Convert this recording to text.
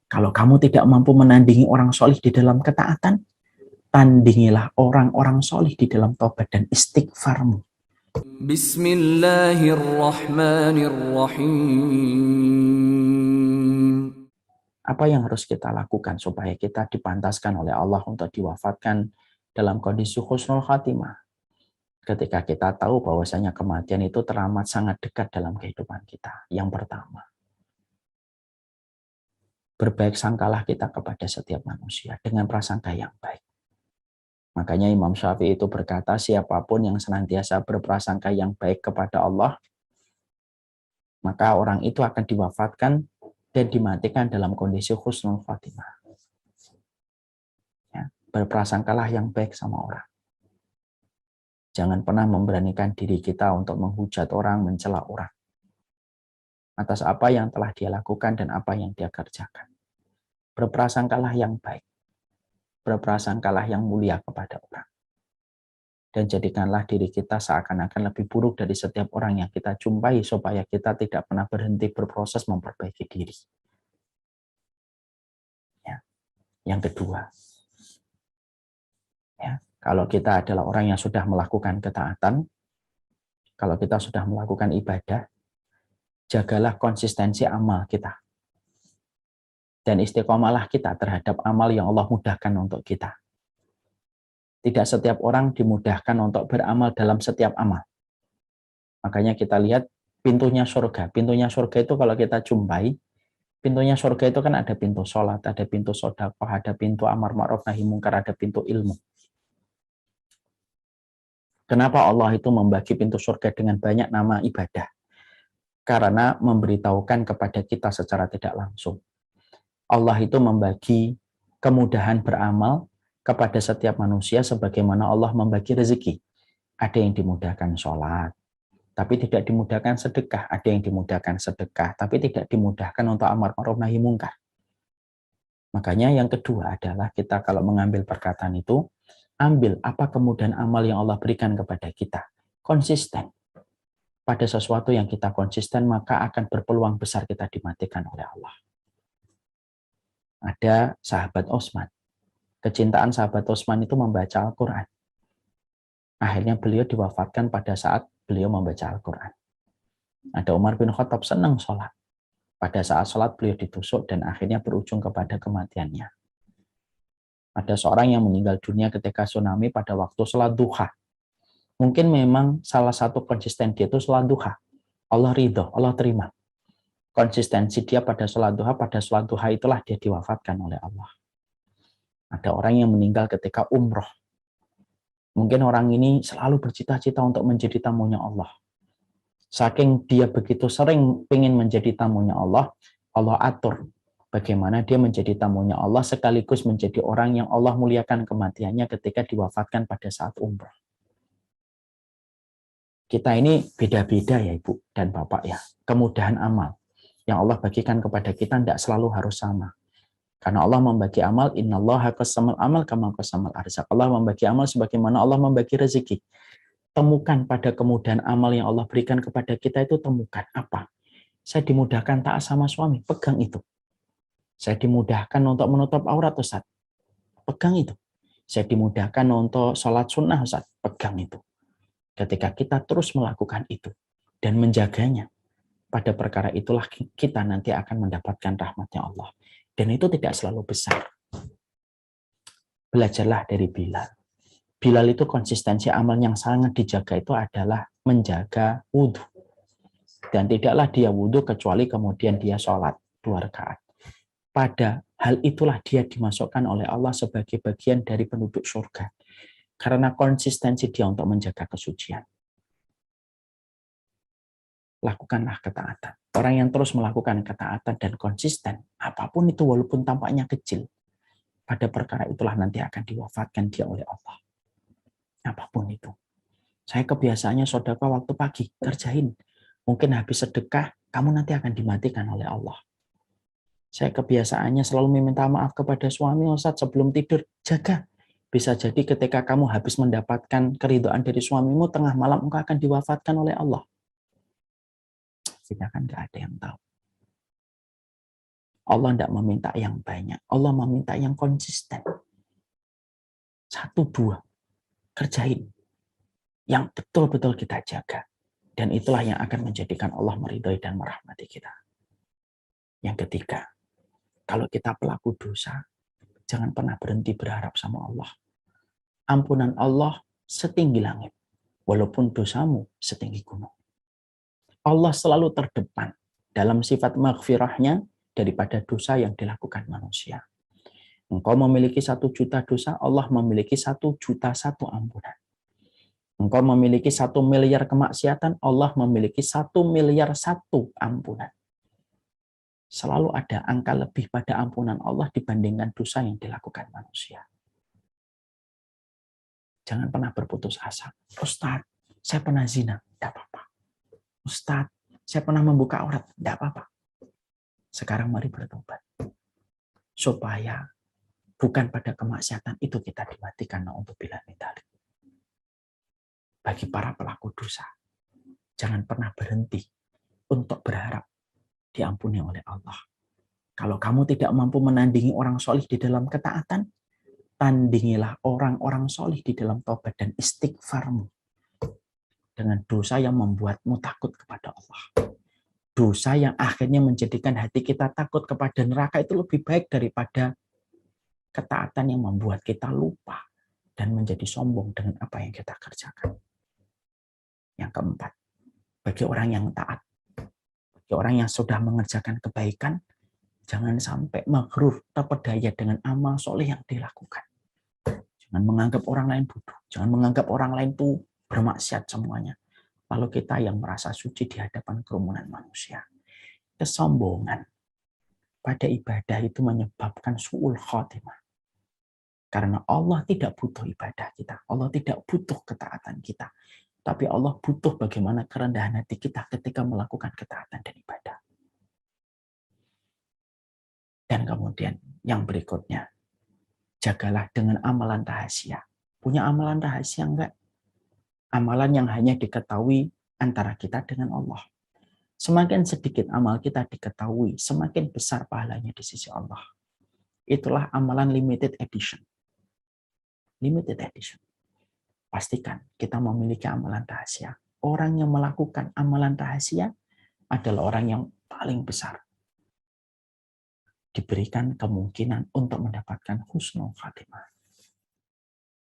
Kalau kamu tidak mampu menandingi orang solih di dalam ketaatan, tandingilah orang-orang solih di dalam taubat dan istighfarmu. Bismillahirrahmanirrahim. Apa yang harus kita lakukan supaya kita dipantaskan oleh Allah untuk diwafatkan dalam kondisi husnul khatimah? Ketika kita tahu bahwasanya kematian itu teramat sangat dekat dalam kehidupan kita. Yang pertama, berbaik sangkalah kita kepada setiap manusia dengan prasangka yang baik. Makanya Imam Syafi'i itu berkata, siapapun yang senantiasa berprasangka yang baik kepada Allah, maka orang itu akan diwafatkan dan dimatikan dalam kondisi husnul khatimah. Ya, berprasangkalah yang baik sama orang. Jangan pernah memberanikan diri kita untuk menghujat orang, mencela orang atas apa yang telah dia lakukan dan apa yang dia kerjakan. Berprasangkalah yang baik, berprasangkalah yang mulia kepada orang. Dan jadikanlah diri kita seakan-akan lebih buruk dari setiap orang yang kita jumpai supaya kita tidak pernah berhenti berproses memperbaiki diri. Ya. Yang kedua, ya, kalau kita adalah orang yang sudah melakukan ketaatan, kalau kita sudah melakukan ibadah, jagalah konsistensi amal kita. Dan istiqomalah kita terhadap amal yang Allah mudahkan untuk kita. Tidak setiap orang dimudahkan untuk beramal dalam setiap amal. Makanya kita lihat pintunya surga. Pintunya surga itu kalau kita jumpai, pintunya surga itu kan ada pintu sholat, ada pintu sedekah, ada pintu amar ma'ruf nahi mungkar, ada pintu ilmu. Kenapa Allah itu membagi pintu surga dengan banyak nama ibadah? Karena memberitahukan kepada kita secara tidak langsung. Allah itu membagi kemudahan beramal kepada setiap manusia sebagaimana Allah membagi rezeki. Ada yang dimudahkan sholat, tapi tidak dimudahkan sedekah. Ada yang dimudahkan sedekah, tapi tidak dimudahkan untuk amar ma'ruf nahi mungkar. Makanya yang kedua adalah kita kalau mengambil perkataan itu, ambil apa kemudahan amal yang Allah berikan kepada kita. Konsisten. Pada sesuatu yang kita konsisten, maka akan berpeluang besar kita dimatikan oleh Allah. Ada sahabat Utsman. Kecintaan sahabat Utsman itu membaca Al-Quran. Akhirnya beliau diwafatkan pada saat beliau membaca Al-Quran. Ada Umar bin Khattab senang sholat. Pada saat sholat beliau ditusuk dan akhirnya berujung kepada kematiannya. Ada seorang yang meninggal dunia ketika tsunami pada waktu sholat duha. Mungkin memang salah satu konsisten dia itu sholat duha. Allah ridho, Allah terima. Konsistensi dia pada sholat duha itulah dia diwafatkan oleh Allah. Ada orang yang meninggal ketika umroh. Mungkin orang ini selalu bercita-cita untuk menjadi tamunya Allah. Saking dia begitu sering ingin menjadi tamunya Allah, Allah atur bagaimana dia menjadi tamunya Allah sekaligus menjadi orang yang Allah muliakan kematiannya ketika diwafatkan pada saat umroh. Kita ini beda-beda ya Ibu dan Bapak ya. Kemudahan amal yang Allah bagikan kepada kita tidak selalu harus sama. Karena Allah membagi amal, innallaha qasamal amal kama qasamal arzaq. Allah membagi amal sebagaimana Allah membagi rezeki. Temukan pada kemudahan amal yang Allah berikan kepada kita itu, temukan apa? Saya dimudahkan taat sama suami, pegang itu. Saya dimudahkan untuk menutup aurat, Ustaz. Pegang itu. Saya dimudahkan untuk sholat sunnah, Ustaz. Pegang itu. Ketika kita terus melakukan itu dan menjaganya, pada perkara itulah kita nanti akan mendapatkan rahmatnya Allah. Dan itu tidak selalu besar. Belajarlah dari Bilal. Bilal itu konsistensi amal yang sangat dijaga itu adalah menjaga wudhu. Dan tidaklah dia wudhu kecuali kemudian dia sholat 2 rakaat. Pada hal itulah dia dimasukkan oleh Allah sebagai bagian dari penduduk surga. Karena konsistensi dia untuk menjaga kesucian. Lakukanlah ketaatan. Orang yang terus melakukan ketaatan dan konsisten, apapun itu walaupun tampaknya kecil, pada perkara itulah nanti akan diwafatkan dia oleh Allah. Apapun itu. Saya kebiasaannya sedekah waktu pagi, kerjain. Mungkin habis sedekah, kamu nanti akan dimatikan oleh Allah. Saya kebiasaannya selalu meminta maaf kepada suami, Ustaz, sebelum tidur, jaga. Bisa jadi ketika kamu habis mendapatkan keridhaan dari suamimu, tengah malam engkau akan diwafatkan oleh Allah. Kita kan nggak ada yang tahu. Allah tidak meminta yang banyak. Allah meminta yang konsisten. 1, 2, kerjain. Yang betul-betul kita jaga. Dan itulah yang akan menjadikan Allah meridhai dan merahmati kita. Yang ketiga, kalau kita pelaku dosa, jangan pernah berhenti berharap sama Allah. Ampunan Allah setinggi langit, walaupun dosamu setinggi gunung. Allah selalu terdepan dalam sifat maghfirahnya daripada dosa yang dilakukan manusia. Engkau memiliki 1 juta dosa, Allah memiliki 1 juta 1 ampunan. Engkau memiliki 1 miliar kemaksiatan, Allah memiliki 1 miliar 1 ampunan. Selalu ada angka lebih pada ampunan Allah dibandingkan dosa yang dilakukan manusia. Jangan pernah berputus asa. Ustaz, saya pernah zina. Tidak apa-apa. Ustaz, saya pernah membuka aurat. Tidak apa-apa. Sekarang mari bertobat. Supaya bukan pada kemaksiatan itu kita dimatikan untuk bila mitalik. Bagi para pelaku dosa, jangan pernah berhenti untuk berharap diampuni oleh Allah. Kalau kamu tidak mampu menandingi orang solih di dalam ketaatan, tandingilah orang-orang solih di dalam taubat dan istighfarmu dengan dosa yang membuatmu takut kepada Allah. Dosa yang akhirnya menjadikan hati kita takut kepada neraka itu lebih baik daripada ketaatan yang membuat kita lupa dan menjadi sombong dengan apa yang kita kerjakan. Yang keempat, bagi orang yang taat, bagi orang yang sudah mengerjakan kebaikan, jangan sampai maghrur, terpedaya dengan amal soleh yang dilakukan. Jangan menganggap orang lain bodoh, jangan menganggap orang lain itu bermaksiat semuanya. Lalu kita yang merasa suci di hadapan kerumunan manusia. Kesombongan pada ibadah itu menyebabkan su'ul khotimah. Karena Allah tidak butuh ibadah kita. Allah tidak butuh ketaatan kita. Tapi Allah butuh bagaimana kerendahan hati kita ketika melakukan ketaatan dan ibadah. Dan kemudian yang berikutnya, jagalah dengan amalan rahasia. Punya amalan rahasia enggak? Amalan yang hanya diketahui antara kita dengan Allah. Semakin sedikit amal kita diketahui, semakin besar pahalanya di sisi Allah. Itulah amalan limited edition. Limited edition. Pastikan kita memiliki amalan rahasia. Orang yang melakukan amalan rahasia adalah orang yang paling besar diberikan kemungkinan untuk mendapatkan husnul khatimah.